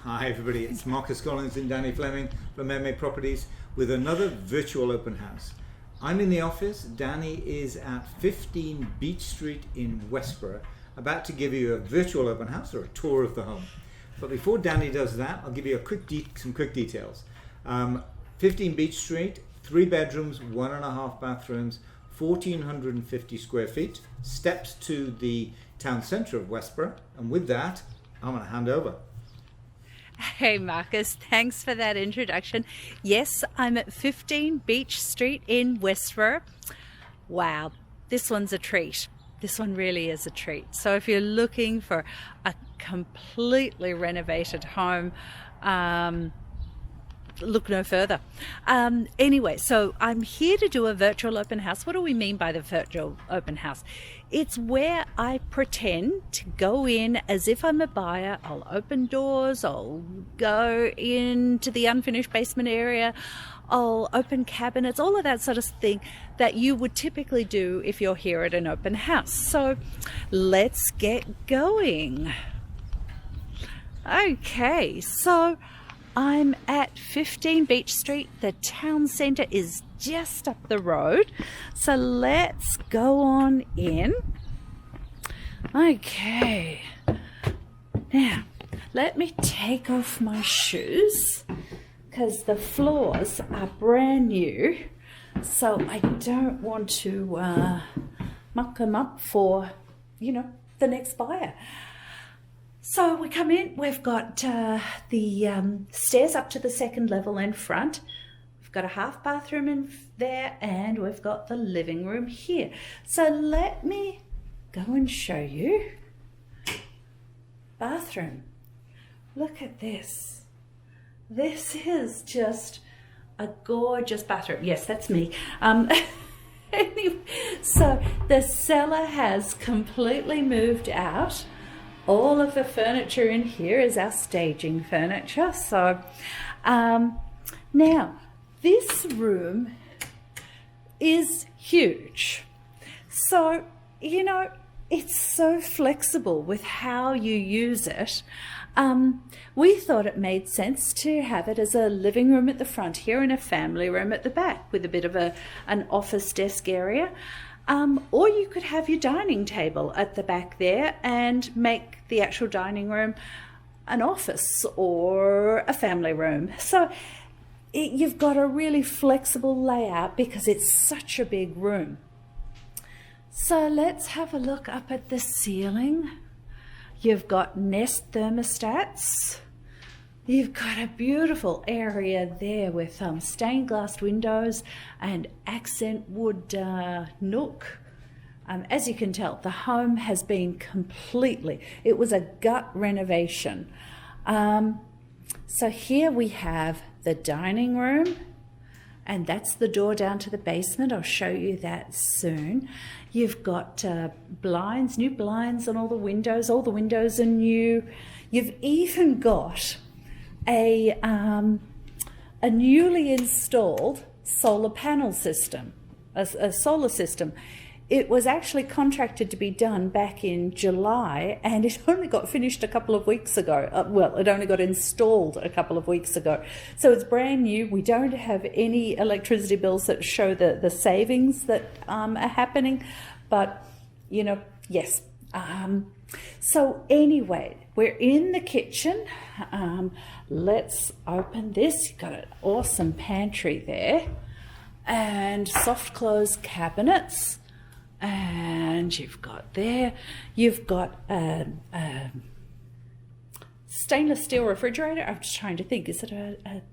Hi everybody, it's Marcus Collins and Danny Fleming from MMA Properties with another virtual open house. I'm in the office, Danny is at 15 Beach Street in Westborough, about to give you a virtual open house or a tour of the home. But before Danny does that, I'll give you some quick details. 15 Beach Street, 3 bedrooms, 1.5 bathrooms, 1,450 square feet, steps to the town centre of Westborough, and with that, I'm going to hand over. Hey Marcus, thanks for that introduction. Yes, I'm at 15 Beach Street in Westborough. Wow, this one's a treat. This one really is a treat. So if you're looking for a completely renovated home, look no further. Anyway, so I'm here to do a virtual open house. What do we mean by the virtual open house? It's where I pretend to go in as if I'm a buyer. I'll open doors, I'll go into the unfinished basement area, I'll open cabinets, all of that sort of thing that you would typically do if you're here at an open house. So let's get going. Okay, so I'm at 15 Beach Street. The town centre is just up the road. So let's go on in. Okay. Now, let me take off my shoes because the floors are brand new. So I don't want to muck them up for, the next buyer. So we come in, we've got the stairs up to the second level in front. We've got a half bathroom in there and we've got the living room here. So let me go and show you. Bathroom. Look at this. This is just a gorgeous bathroom. Yes, that's me. Anyway, so the cellar has completely moved out. All of the furniture in here is our staging furniture. So now this room is huge. So, it's so flexible with how you use it. We thought it made sense to have it as a living room at the front here and a family room at the back with a bit of an office desk area. Or you could have your dining table at the back there and make the actual dining room an office or a family room. So you've got a really flexible layout because it's such a big room. So let's have a look up at the ceiling. You've got Nest thermostats. You've got a beautiful area there with stained glass windows and accent wood nook. As you can tell, the home has been it was a gut renovation. So here we have the dining room, and that's the door down to the basement. I'll show you that soon. You've got blinds, new blinds on all the windows. All the windows are new. You've even got a newly installed solar panel system, a solar system. It was actually contracted to be done back in July and it only got finished a couple of weeks ago. It only got installed a couple of weeks ago. So it's brand new. We don't have any electricity bills that show the savings that are happening, but yes. So anyway, we're in the kitchen. Let's open this. You've got an awesome pantry there and soft close cabinets. And you've got a stainless steel refrigerator. I'm just trying to think, is it a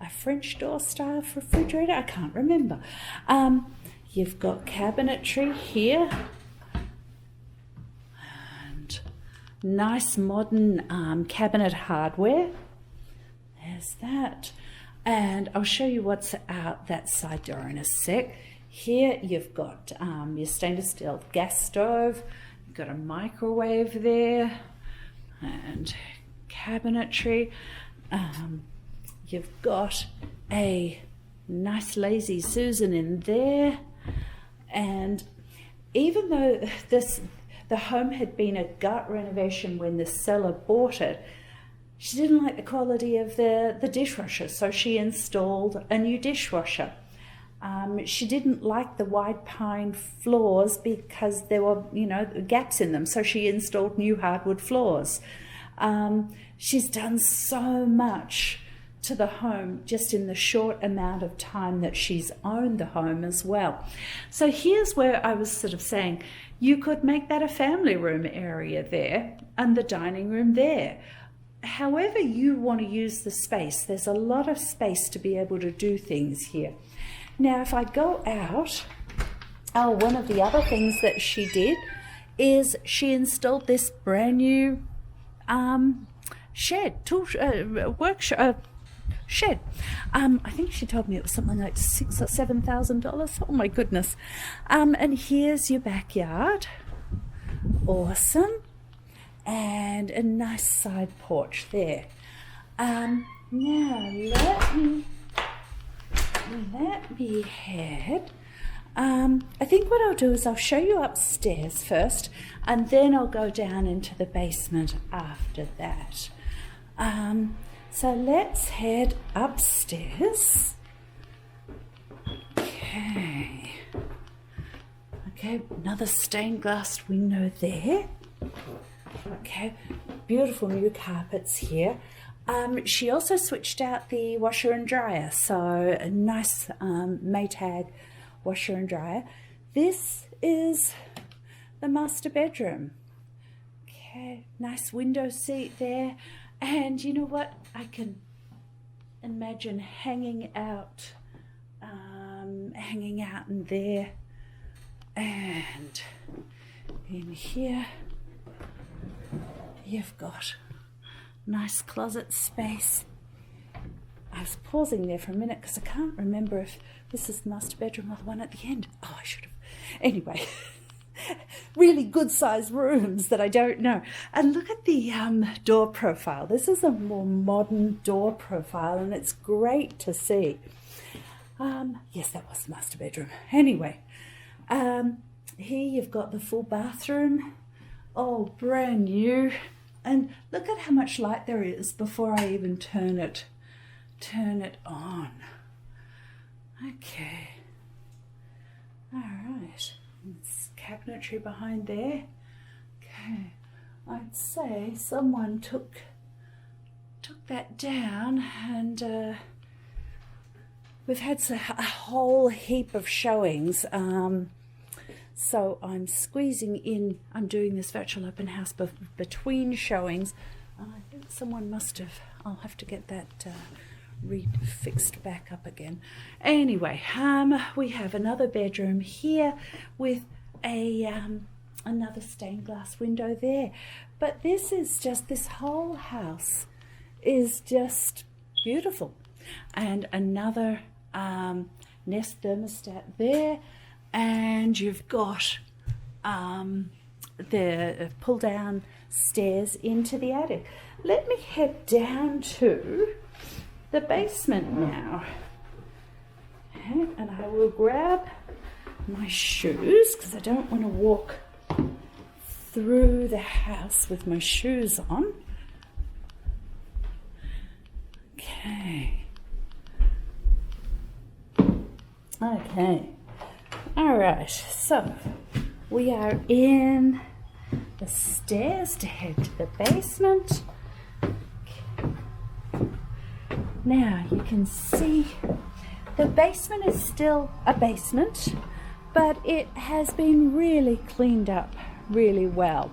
French door style refrigerator? I can't remember. You've got cabinetry here. Nice modern cabinet hardware. There's that. And I'll show you what's out that side door in a sec. Here you've got your stainless steel gas stove. You've got a microwave there and cabinetry. You've got a nice lazy Susan in there. And even though the home had been a gut renovation when the seller bought it, She didn't like the quality of the dishwasher, so she installed a new dishwasher. She didn't like the white pine floors because there were, gaps in them, so she installed new hardwood floors. She's done so much to the home just in the short amount of time that she's owned the home as well. So here's where I was sort of saying, you could make that a family room area there and the dining room there. However you want to use the space, there's a lot of space to be able to do things here. Now, if I go out, one of the other things that she did is she installed this brand new shed. I think she told me it was something like $6,000 or $7,000. Oh my goodness. And here's your backyard. Awesome. And a nice side porch there. Now let me head. I think what I'll do is I'll show you upstairs first, and then I'll go down into the basement after that. So let's head upstairs. Okay, another stained glass window there. Okay, beautiful new carpets here. She also switched out the washer and dryer, so a nice Maytag washer and dryer. This is the master bedroom. Okay, nice window seat there. And you know what? I can imagine hanging out in there, and in here you've got nice closet space. I was pausing there for a minute because I can't remember if this is the master bedroom or the one at the end. Oh, I should have. Anyway, really good sized rooms that I don't know. And look at the door profile. This is a more modern door profile, and it's great to see. Yes, that was the master bedroom. Anyway, here you've got the full bathroom. Oh, brand new. And look at how much light there is before I even turn it on. Okay. All right. It's cabinetry behind there. Okay. I'd say someone took that down, and we've had a whole heap of showings. So I'm squeezing in, I'm doing this virtual open house between showings. I think someone must have, I'll have to get that fixed back up again. Anyway, we have another bedroom here with another stained glass window there. But this whole house is just beautiful. And another Nest thermostat there. And you've got the pull-down stairs into the attic. Let me head down to the basement now. Okay, and I will grab my shoes because I don't want to walk through the house with my shoes on. Okay. All right, so we are in the stairs to head to the basement. Now you can see the basement is still a basement, but it has been really cleaned up really well.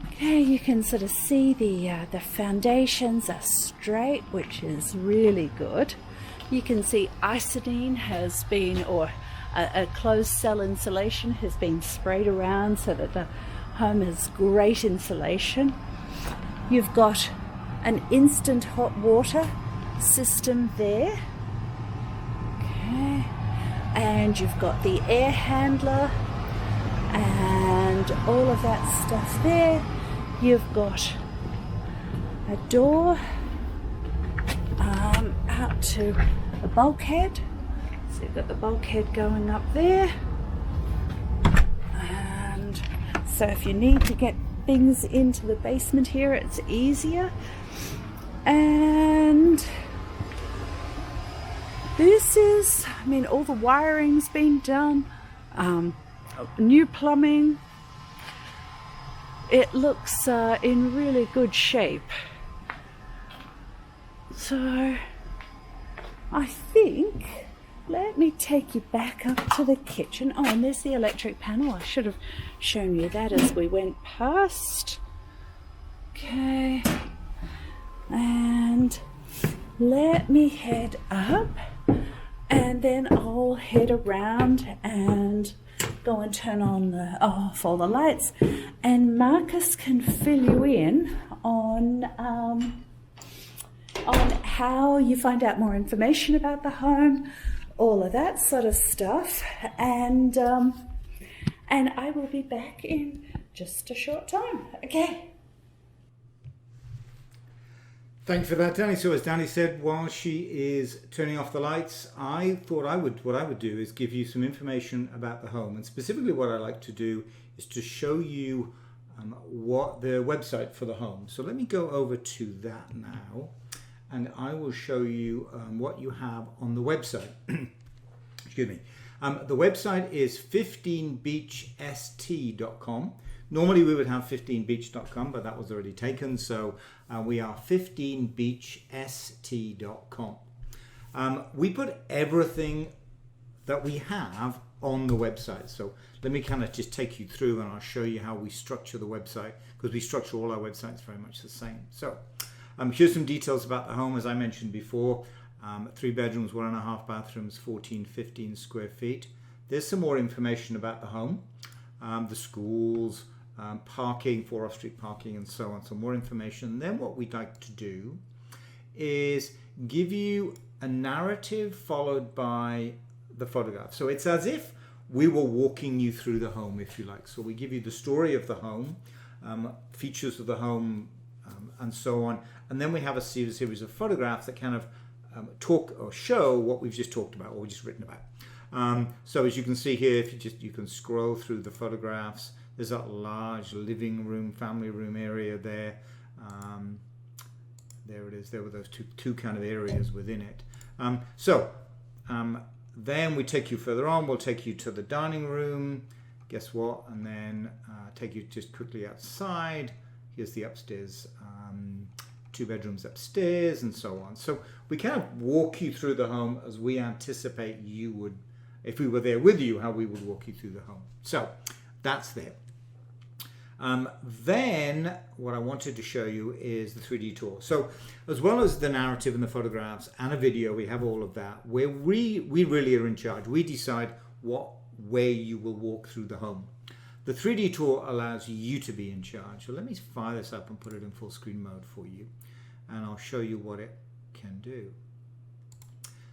Okay, you can sort of see the foundations are straight, which is really good. You can see Isodine has been, or a closed cell insulation has been sprayed around so that the home has great insulation. You've got an instant hot water system there. Okay. And you've got the air handler and all of that stuff there. You've got a door out to a bulkhead. So you've got the bulkhead going up there. And so if you need to get things into the basement here, it's easier. And this is, I mean, all the wiring's been done, new plumbing. It looks in really good shape. So I think, let me take you back up to the kitchen. Oh, and there's the electric panel. I should have shown you that as we went past. Okay. And let me head up, and then I'll head around and go and turn on off all the lights, and Marcus can fill you in on how you find out more information about the home, all of that sort of stuff, and I will be back in just a short time. Okay. Thank you for that, Danny. So as Danny said, while she is turning off the lights, I thought what I would do is give you some information about the home, and specifically what I like to do is to show you what the website for the home. So let me go over to that now, and I will show you what you have on the website. Excuse me. The website is 15beachst.com. Normally we would have 15beach.com, but that was already taken, so we are 15beachst.com. We put everything that we have on the website. So let me kind of just take you through, and I'll show you how we structure the website, because we structure all our websites very much the same. So here's some details about the home. As I mentioned before, 3 bedrooms, 1.5 bathrooms, 15 square feet. There's some more information about the home, the schools, parking, 4 off-street parking, and so on. So more information. And then what we'd like to do is give you a narrative followed by the photograph. So it's as if we were walking you through the home, if you like. So we give you the story of the home, features of the home, and so on. And then we have a series of photographs that kind of talk or show what we've just talked about or we've just written about. So as you can see here, if you can scroll through the photographs, there's that large living room, family room area there. There it is. There were those two kind of areas within it. Then we take you further on. We'll take you to the dining room. Guess what? And then take you just quickly outside. Here's the upstairs, 2 bedrooms upstairs, and so on. So we kind of walk you through the home as we anticipate you would, if we were there with you, how we would walk you through the home. So that's there. Then what I wanted to show you is the 3D tour. So as well as the narrative and the photographs and a video, we have all of that, where we really are in charge. We decide what way you will walk through the home. The 3D tour allows you to be in charge. So let me fire this up and put it in full screen mode for you, and I'll show you what it can do.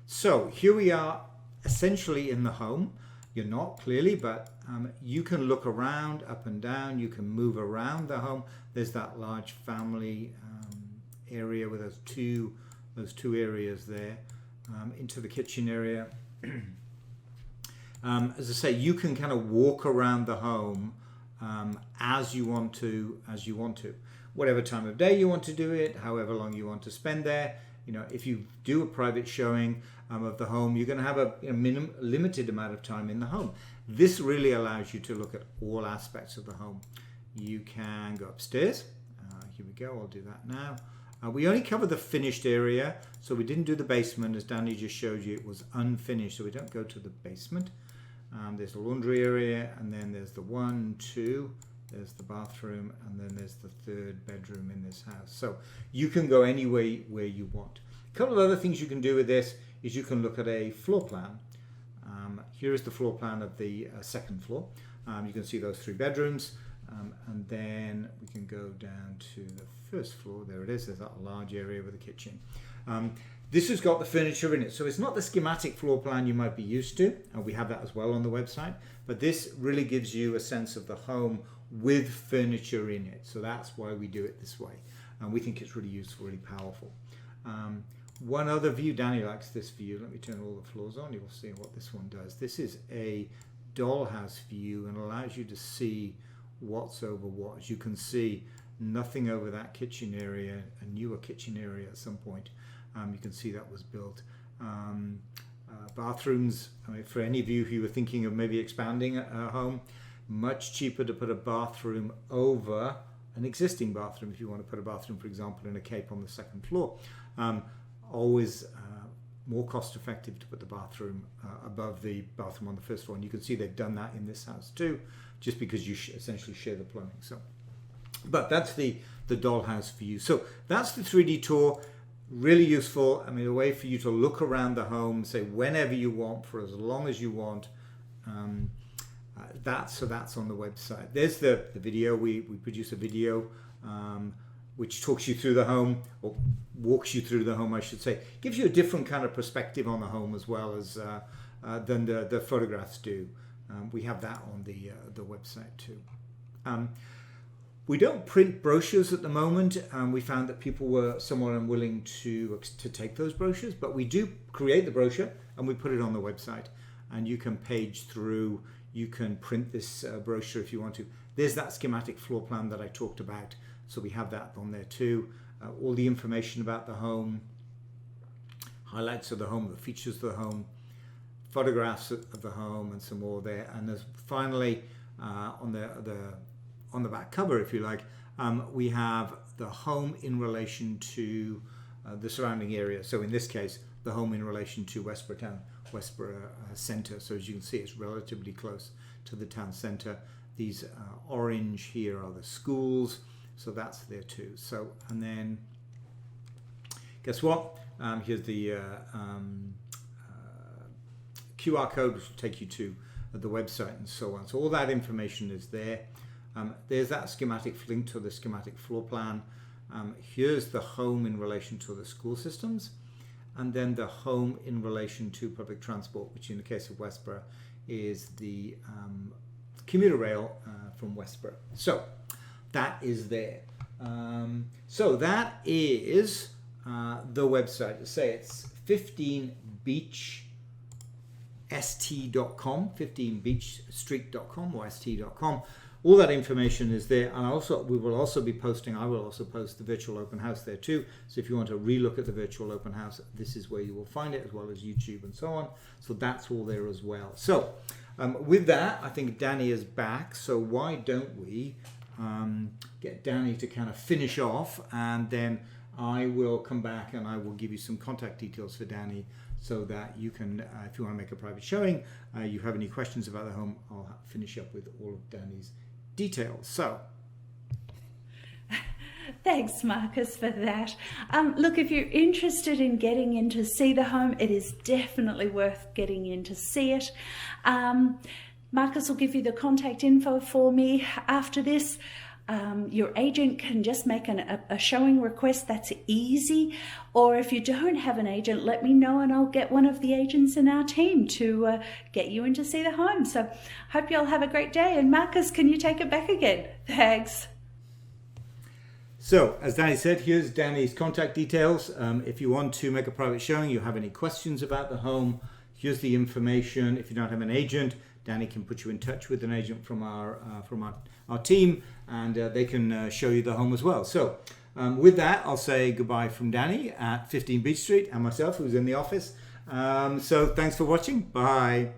So here we are essentially in the home. You're not clearly, but you can look around, up and down. You can move around the home. There's that large family area with those two areas there, into the kitchen area. As I say, you can kind of walk around the home as you want to. Whatever time of day you want to do it, however long you want to spend there. If you do a private showing of the home, you're going to have a limited amount of time in the home. This really allows you to look at all aspects of the home. You can go upstairs. Here we go. I'll do that now. We only cover the finished area, so we didn't do the basement. As Danny just showed you, it was unfinished, so we don't go to the basement. There's the laundry area, and then there's the 1, 2, there's the bathroom, and then there's the 3rd bedroom in this house. So you can go any way where you want. A couple of other things you can do with this is you can look at a floor plan. Here is the floor plan of the 2nd floor. You can see those 3 bedrooms, and then we can go down to the 1st floor. There it is. There's that large area with a kitchen. This has got the furniture in it, so it's not the schematic floor plan you might be used to, and we have that as well on the website, but this really gives you a sense of the home with furniture in it. So that's why we do it this way, and we think it's really useful, really powerful. One other view, Danny likes this view. Let me turn all the floors on. You'll see what this one does. This is a dollhouse view and allows you to see what's over what. As you can see, nothing over that kitchen area, a newer kitchen area at some point. You can see that was built. Bathrooms, I mean, for any of you who are thinking of maybe expanding a home, much cheaper to put a bathroom over an existing bathroom if you want to put a bathroom, for example, in a cape on the second floor. Always more cost effective to put the bathroom above the bathroom on the first floor. And you can see they've done that in this house too, just because you essentially share the plumbing. So, but that's the dollhouse for you. So that's the 3D tour. Really useful. I mean, a way for you to look around the home, say whenever you want, for as long as you want. That's on the website. There's the video. We produce a video which talks you through the home, or walks you through the home, I should say. Gives you a different kind of perspective on the home as well as than the photographs do. We have that on the website too. We don't print brochures at the moment. We found that people were somewhat unwilling to take those brochures, but we do create the brochure and we put it on the website, and you can page through. You can print this brochure if you want to. There's that schematic floor plan that I talked about, so we have that on there too. All the information about the home, highlights of the home, the features of the home, photographs of the home, and some more there. And there's finally on the back cover, if you like, we have the home in relation to the surrounding area. So in this case, the home in relation to Westborough town, Westborough centre. So as you can see, it's relatively close to the town centre. These orange here are the schools, so that's there too. So, and then guess what? Here's the QR code, which will take you to the website and so on. So all that information is there. There's that schematic link to the schematic floor plan. Here's the home in relation to the school systems, and then the home in relation to public transport, which in the case of Westborough is the commuter rail from Westborough. So that is there. So that is the website. To say it's 15beachst.com, 15beachstreet.com or st.com. All that information is there, and we will also be posting. I will also post the virtual open house there too. So if you want to relook at the virtual open house, this is where you will find it, as well as YouTube and so on. So that's all there as well. So with that, I think Danny is back. So why don't we get Danny to kind of finish off, and then I will come back and I will give you some contact details for Danny, so that you can, if you want to make a private showing, you have any questions about the home, I'll finish up with all of Danny's details. So thanks, Marcus, for that. Look, if you're interested in getting in to see the home, it is definitely worth getting in to see it. Marcus will give you the contact info for me after this. Your agent can just make a showing request. That's easy. Or if you don't have an agent, let me know and I'll get one of the agents in our team to get you in to see the home. So hope you all have a great day. And Marcus, can you take it back again? Thanks. So as Danny said, here's Danny's contact details. If you want to make a private showing, you have any questions about the home, here's the information. If you don't have an agent, Danny can put you in touch with an agent from our team, and they can show you the home as well. So with that, I'll say goodbye from Danny at 15 Beach Street and myself, who's in the office. So thanks for watching. Bye.